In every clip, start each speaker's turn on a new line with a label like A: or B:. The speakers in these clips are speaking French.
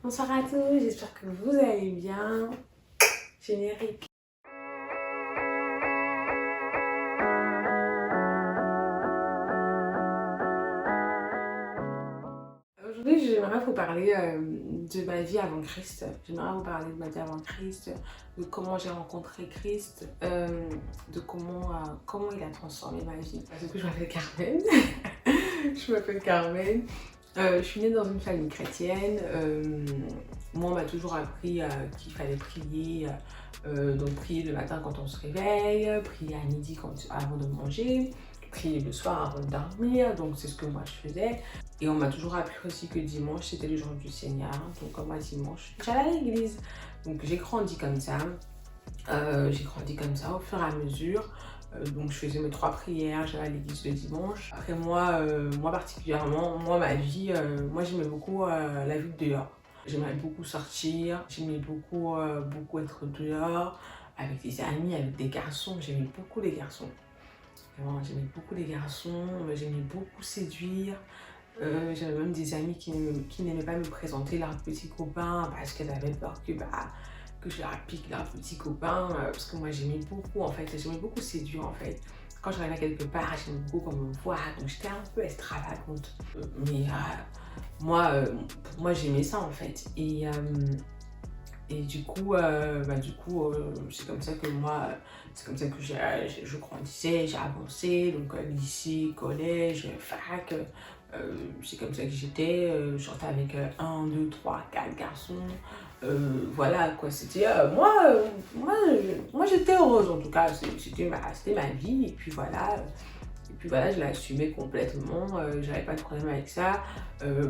A: Bonsoir à tous, j'espère que vous allez bien. Générique. Aujourd'hui, j'aimerais vous parler de ma vie avant Christ. J'aimerais vous parler de ma vie avant Christ, de comment j'ai rencontré Christ, de comment il a transformé ma vie. Parce que je m'appelle Carmen. Je m'appelle Carmen. Je suis née dans une famille chrétienne. Moi, on m'a toujours appris qu'il fallait prier. Donc, prier le matin quand on se réveille, prier à midi avant de manger, prier le soir avant de dormir. Donc, c'est ce que moi je faisais. Et on m'a toujours appris aussi que dimanche, c'était le jour du Seigneur. Donc, moi, dimanche, j'allais à l'église. Donc, j'ai grandi comme ça. Au fur et à mesure. Donc je faisais mes 3 prières, j'allais à l'église le dimanche. Après moi particulièrement, ma vie, moi j'aimais beaucoup la vie de dehors. J'aimais beaucoup sortir, j'aimais beaucoup être dehors avec des amis, avec des garçons. J'aimais beaucoup les garçons. Vraiment, j'aimais beaucoup les garçons, j'aimais beaucoup séduire. J'avais même des amis qui n'aimaient pas me présenter leurs petits copains parce qu'elles avaient peur que je leur pique leurs petits copains. Parce que moi j'aimais beaucoup en fait, j'aimais beaucoup séduire en fait. Quand j'arrivais quelque part, j'aimais beaucoup qu'on me voit, donc j'étais un peu extravagante. Pour moi j'aimais ça en fait. Et du coup, c'est comme ça que je grandissais, j'ai avancé, donc lycée, collège, fac, c'est comme ça que j'étais, je sortais avec 1, 2, 3, 4 garçons, voilà quoi, c'était, moi j'étais heureuse en tout cas, c'était ma vie, et puis voilà, je l'assumais complètement, j'avais pas de problème avec ça.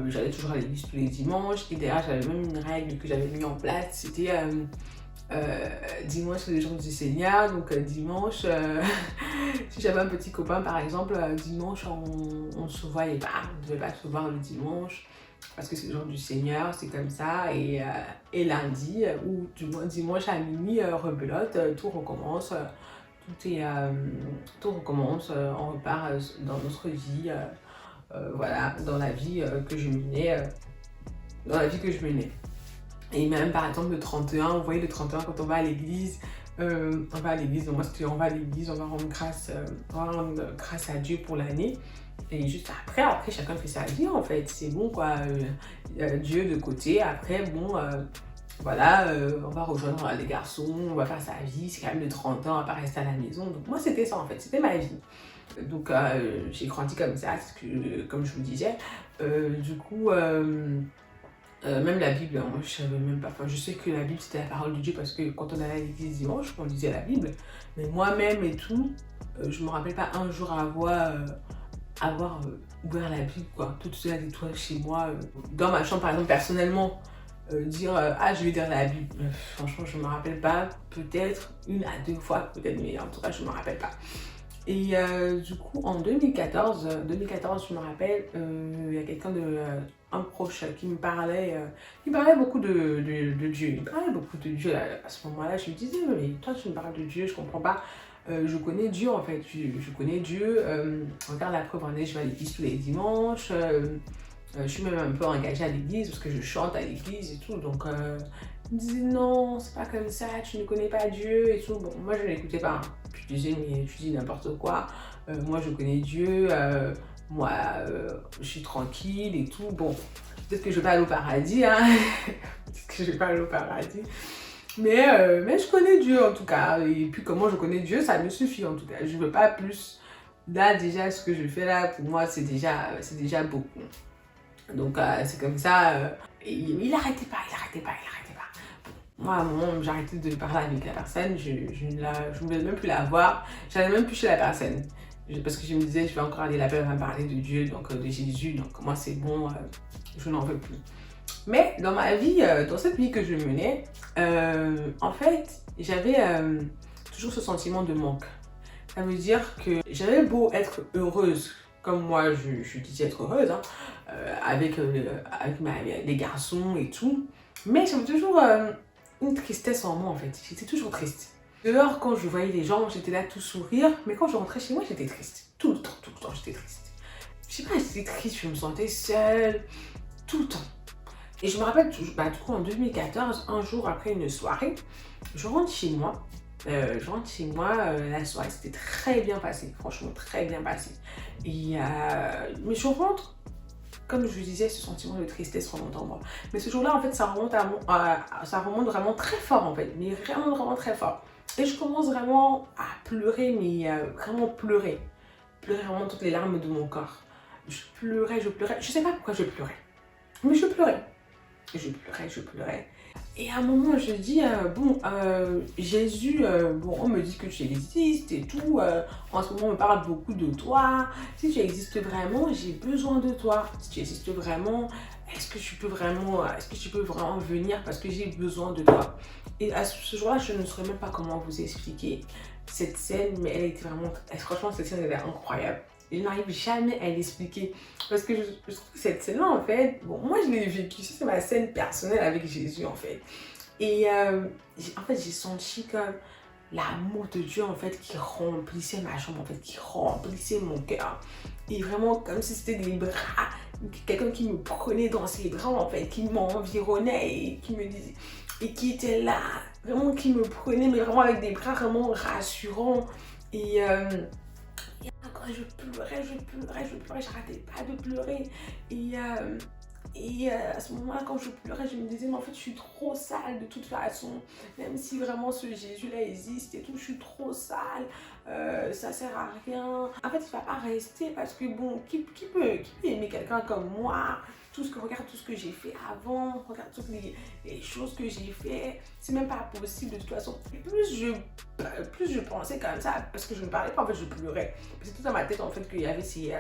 A: J'allais toujours à l'église tous les dimanches. Et d'ailleurs, j'avais même une règle que j'avais mis en place. C'était dimanche, c'est le jour du Seigneur. Donc dimanche, si j'avais un petit copain par exemple, dimanche, on ne se voyait pas. On ne devait pas se voir le dimanche. Parce que c'est le jour du Seigneur, c'est comme ça. Et lundi, ou du moins dimanche à minuit, rebelote, tout recommence. Tout recommence, on repart dans notre vie. Voilà, dans la vie que je menais. Et même par exemple le 31, vous voyez le 31 quand on va à l'église, donc moi c'était on va à l'église, on va rendre grâce à Dieu pour l'année. Et juste après chacun fait sa vie en fait, c'est bon quoi, Dieu de côté, après bon, on va rejoindre les garçons, on va faire sa vie, c'est quand même le 30 ans, on va pas rester à la maison. Donc moi c'était ça en fait, c'était ma vie. Donc j'ai grandi comme ça, comme je vous disais. Même la Bible, hein, moi je savais même pas. Enfin, je sais que la Bible c'était la parole de Dieu parce que quand on allait à l'église dimanche, on lisait la Bible. Mais moi-même et tout, je me rappelle pas un jour avoir ouvert la Bible, quoi, toute seule à l'étoile chez moi, dans ma chambre par exemple, personnellement. Dire ah je vais lire la Bible, franchement je me rappelle pas, peut-être 1 à 2 fois peut-être, mais en tout cas je me rappelle pas. Et du coup, en 2014, je me rappelle, il y a un proche qui parlait beaucoup de Dieu. Il parlait beaucoup de Dieu à ce moment-là. Je me disais, mais toi, tu me parles de Dieu, je comprends pas. Je connais Dieu en fait, je connais Dieu. Regarde la preuve, je vais à l'église tous les dimanches. Je suis même un peu engagée à l'église parce que je chante à l'église et tout. Donc, il me disait non, c'est pas comme ça, tu ne connais pas Dieu et tout. Bon, moi je n'écoutais pas, hein. Je disais, mais tu dis n'importe quoi. Moi je connais Dieu, je suis tranquille et tout. Bon, peut-être que je vais pas aller au paradis, hein. Peut-être que je vais pas aller au paradis. Mais je connais Dieu en tout cas. Et puis comment je connais Dieu, ça me suffit en tout cas. Je veux pas plus. Là déjà, ce que je fais là, pour moi, c'est déjà beaucoup. Donc c'est comme ça, il arrêtait pas. Moi à un moment j'ai arrêté de parler avec la personne, je voulais même plus la voir, j'allais même plus chez la personne. Parce que je me disais je vais encore aller là-bas, elle va me parler de Dieu, donc de Jésus, donc moi c'est bon, je n'en veux plus. Mais dans ma vie, dans cette vie que je menais, en fait j'avais toujours ce sentiment de manque. Ça veut dire que j'avais beau être heureuse, comme moi je disais être heureuse, hein, avec les garçons et tout, mais j'avais toujours une tristesse en moi en fait, j'étais toujours triste. Dehors, quand je voyais les gens, j'étais là tout sourire, mais quand je rentrais chez moi, j'étais triste. Tout le temps, j'étais triste. Je sais pas, j'étais triste, je me sentais seule, tout le temps. Et je me rappelle toujours, bah, du coup, en 2014, un jour après une soirée, je rentre chez moi. La soirée s'était très bien passée, franchement très bien passée. Mais je rentre, comme je vous disais, ce sentiment de tristesse remonte en moi. Mais ce jour-là, en fait, ça remonte vraiment très fort, en fait, mais vraiment, vraiment très fort. Et je commence vraiment à pleurer, mais vraiment pleurer. Pleurer vraiment toutes les larmes de mon corps. Je pleurais, je pleurais. Je sais pas pourquoi je pleurais, mais je pleurais. Je pleurais, je pleurais. Et à un moment, je dis, Jésus, bon, on me dit que tu existes et tout. En ce moment, on me parle beaucoup de toi. Si tu existes vraiment, j'ai besoin de toi. Si tu existes vraiment, est-ce que tu peux vraiment venir parce que j'ai besoin de toi. Et à ce jour-là, je ne saurais même pas comment vous expliquer cette scène, mais elle était vraiment, franchement, cette scène, elle est incroyable. Je n'arrive jamais à l'expliquer. Parce que je trouve que cette scène-là, en fait, bon, moi je l'ai vécue, c'est ma scène personnelle avec Jésus, en fait. En fait, j'ai senti comme l'amour de Dieu, en fait, qui remplissait ma chambre, en fait, qui remplissait mon cœur. Et vraiment, comme si c'était des bras, quelqu'un qui me prenait dans ses bras, en fait, qui m'environnait et qui me disait, et qui était là, vraiment, qui me prenait, mais vraiment avec des bras vraiment rassurants. Et, quand je pleurais, j'arrêtais pas de pleurer. À ce moment-là, quand je pleurais, je me disais, mais en fait, je suis trop sale de toute façon. Même si vraiment ce Jésus-là existe et tout, je suis trop sale. Ça sert à rien. En fait, il va pas rester parce que bon, qui peut aimer quelqu'un comme moi? Regarde tout ce que j'ai fait avant, regarde toutes les choses que j'ai fait. C'est même pas possible de toute façon. Et plus je pensais comme ça, parce que je ne parlais pas, en fait, je pleurais. C'est tout dans ma tête, en fait, qu'il y avait ces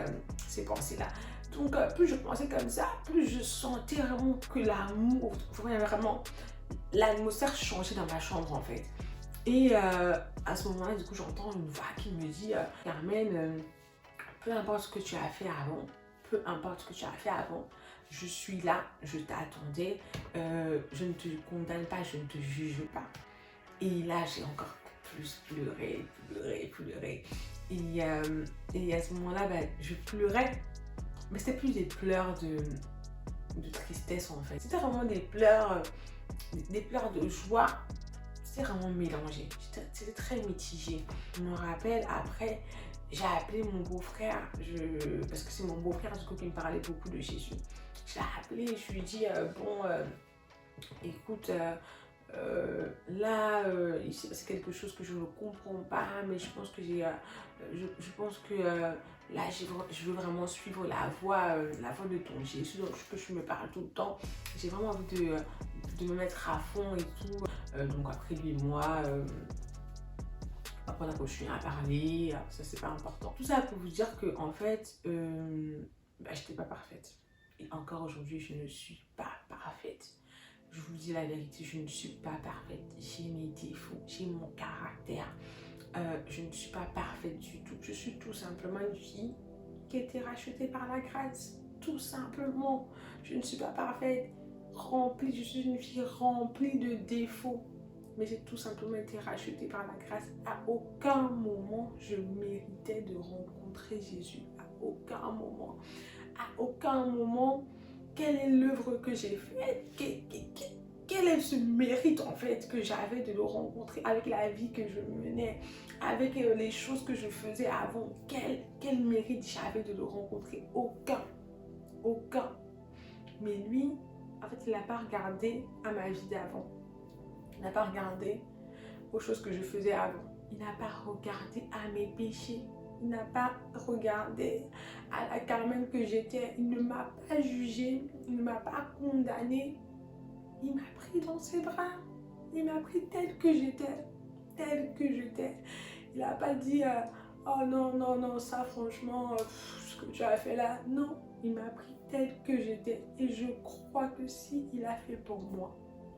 A: pensées-là. Donc, plus je pensais comme ça, plus je sentais vraiment que l'amour, vraiment, l'atmosphère changeait dans ma chambre, en fait. Et à ce moment-là, du coup, j'entends une voix qui me dit, Carmen, peu importe ce que tu as fait avant, peu importe ce que tu as fait avant, je suis là, je t'attendais, je ne te condamne pas, je ne te juge pas. Et là, j'ai encore plus pleuré. Et à ce moment-là, je pleurais, mais c'était plus des pleurs de tristesse en fait. C'était vraiment des pleurs de joie. C'était vraiment mélangé. C'était très mitigé. Je me rappelle, après, j'ai appelé mon beau-frère, parce que c'est mon beau-frère du coup qui me parlait beaucoup de Jésus. Je l'ai appelé, je lui ai dit, écoute, là, il s'est passé quelque chose que je ne comprends pas, mais je pense que là, je veux vraiment suivre la voie de ton Jésus, donc que tu me parles tout le temps. J'ai vraiment envie de me mettre à fond et tout. Donc après lui et moi, après on a continué à parler, ça c'est pas important. Tout ça pour vous dire que en fait, j'étais pas parfaite. Et encore aujourd'hui, je ne suis pas parfaite. Je vous dis la vérité, je ne suis pas parfaite. J'ai mes défauts, j'ai mon caractère. Je ne suis pas parfaite du tout. Je suis tout simplement une fille qui a été rachetée par la grâce. Tout simplement. Je ne suis pas parfaite. Je suis une fille remplie de défauts. Mais j'ai tout simplement été rachetée par la grâce. À aucun moment, je méritais de rencontrer Jésus. À aucun moment. À aucun moment, quelle est l'œuvre que j'ai faite? Quel est ce mérite en fait que j'avais de le rencontrer avec la vie que je menais, avec les choses que je faisais avant? Quel mérite j'avais de le rencontrer? Aucun. Aucun. Mais lui, en fait, il n'a pas regardé à ma vie d'avant. Il n'a pas regardé aux choses que je faisais avant. Il n'a pas regardé à mes péchés. Il n'a pas regardé à la Carmen que j'étais. Il ne m'a pas jugée. Il ne m'a pas condamnée. Il m'a pris dans ses bras. Il m'a pris telle que j'étais. Telle que j'étais. Il n'a pas dit oh non, non, non, ça franchement, ce que tu as fait là. Non, il m'a pris telle que j'étais. Et je crois que si il a fait pour moi,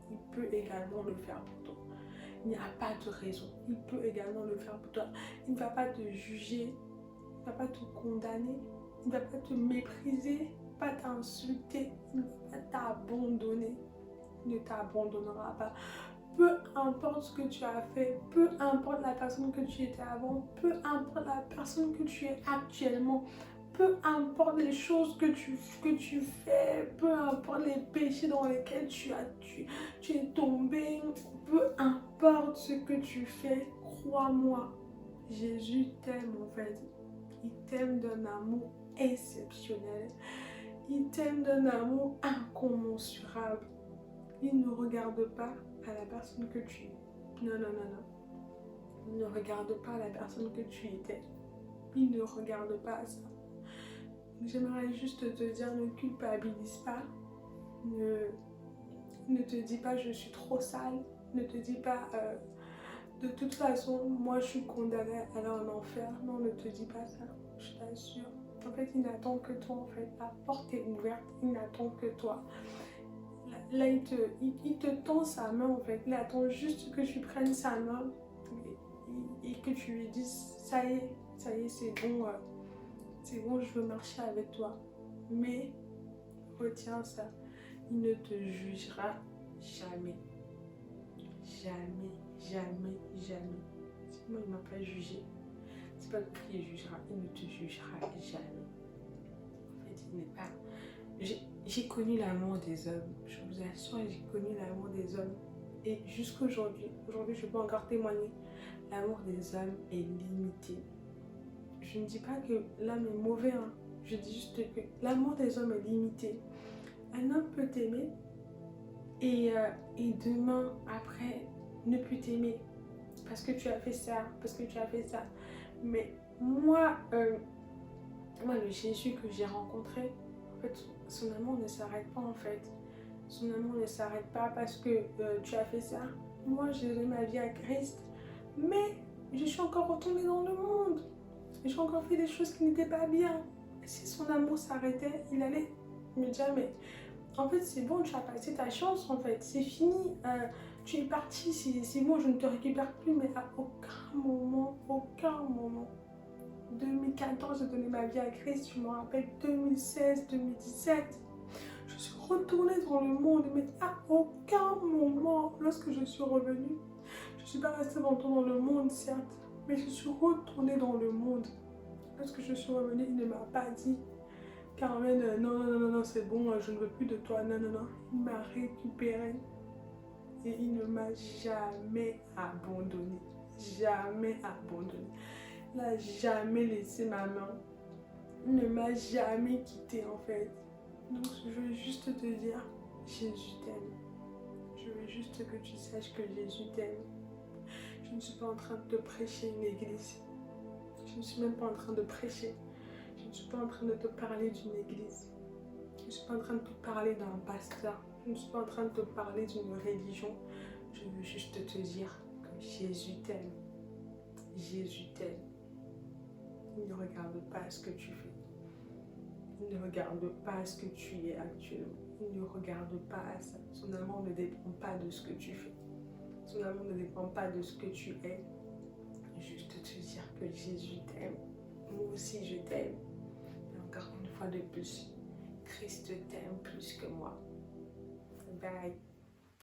A: il peut également le faire pour toi. Il n'y a pas de raison. Il peut également le faire pour toi. Il ne va pas te juger. Il ne va pas te condamner. Il ne va pas te mépriser. Il ne va pas t'insulter. Il ne va pas t'abandonner. Il ne t'abandonnera pas. Peu importe ce que tu as fait, peu importe la personne que tu étais avant, peu importe la personne que tu es actuellement, peu importe les choses que tu fais, peu importe les péchés dans lesquels tu es tombé, peu importe ce que tu fais, crois-moi, Jésus t'aime en fait. Il t'aime d'un amour exceptionnel. Il t'aime d'un amour incommensurable. Il ne regarde pas à la personne que tu es. Non, non, non, non. Il ne regarde pas à la personne que tu étais. Il ne regarde pas à ça. J'aimerais juste te dire, ne culpabilise pas. Ne te dis pas je suis trop sale. Ne te dis pas de toute façon moi je suis condamnée à aller en enfer. Non, ne te dis pas ça, je t'assure. En fait, il n'attend que toi en fait. La porte est ouverte, il n'attend que toi. Là, il te tend sa main en fait. Il attend juste que tu prennes sa main et que tu lui dises ça y est, c'est bon, je veux marcher avec toi. Mais retiens ça, il ne te jugera jamais. Jamais, jamais, jamais. Sinon, il ne m'a pas jugé. C'est pas lui qui jugera, il ne te jugera jamais. En fait, il n'est pas... J'ai connu l'amour des hommes, je vous assure, j'ai connu l'amour des hommes. Et jusqu'aujourd'hui, je peux encore témoigner, l'amour des hommes est limité. Je ne dis pas que l'homme est mauvais, hein. Je dis juste que l'amour des hommes est limité. Un homme peut t'aimer et demain, après, ne plus t'aimer parce que tu as fait ça, parce que tu as fait ça. Mais moi, le Jésus que j'ai rencontré, en fait, son amour ne s'arrête pas en fait. Son amour ne s'arrête pas parce que tu as fait ça. Moi, j'ai donné ma vie à Christ, mais je suis encore retournée dans le monde. J'ai encore fait des choses qui n'étaient pas bien. Si son amour s'arrêtait, il allait me dire, mais en fait, c'est bon, tu as passé ta chance, en fait, c'est fini, tu es parti, c'est bon, je ne te récupère plus, mais à aucun moment, 2014, j'ai donné ma vie à Christ, je me rappelle 2016, 2017, je suis retournée dans le monde, mais à aucun moment, lorsque je suis revenue, je ne suis pas restée longtemps dans le monde, certes, mais je suis retournée dans le monde. Lorsque je suis revenue, il ne m'a pas dit, Carmen, non, c'est bon, je ne veux plus de toi, non. Il m'a récupérée et il ne m'a jamais abandonnée. Jamais abandonnée. Il n'a jamais laissé ma main. Il ne m'a jamais quittée en fait. Donc je veux juste te dire, Jésus t'aime. Je veux juste que tu saches que Jésus t'aime. Je ne suis pas en train de te prêcher une église. Je ne suis même pas en train de prêcher. Je ne suis pas en train de te parler d'une église. Je ne suis pas en train de te parler d'un pasteur. Je ne suis pas en train de te parler d'une religion. Je veux juste te dire que Jésus t'aime. Jésus t'aime. Il ne regarde pas ce que tu fais. Il ne regarde pas ce que tu es actuellement. Il ne regarde pas à ça. Son amour ne dépend pas de ce que tu fais. Son amour ne dépend pas de ce que tu es. Juste te dire que Jésus t'aime. Moi aussi je t'aime. Et encore une fois de plus, Christ t'aime plus que moi. Bye.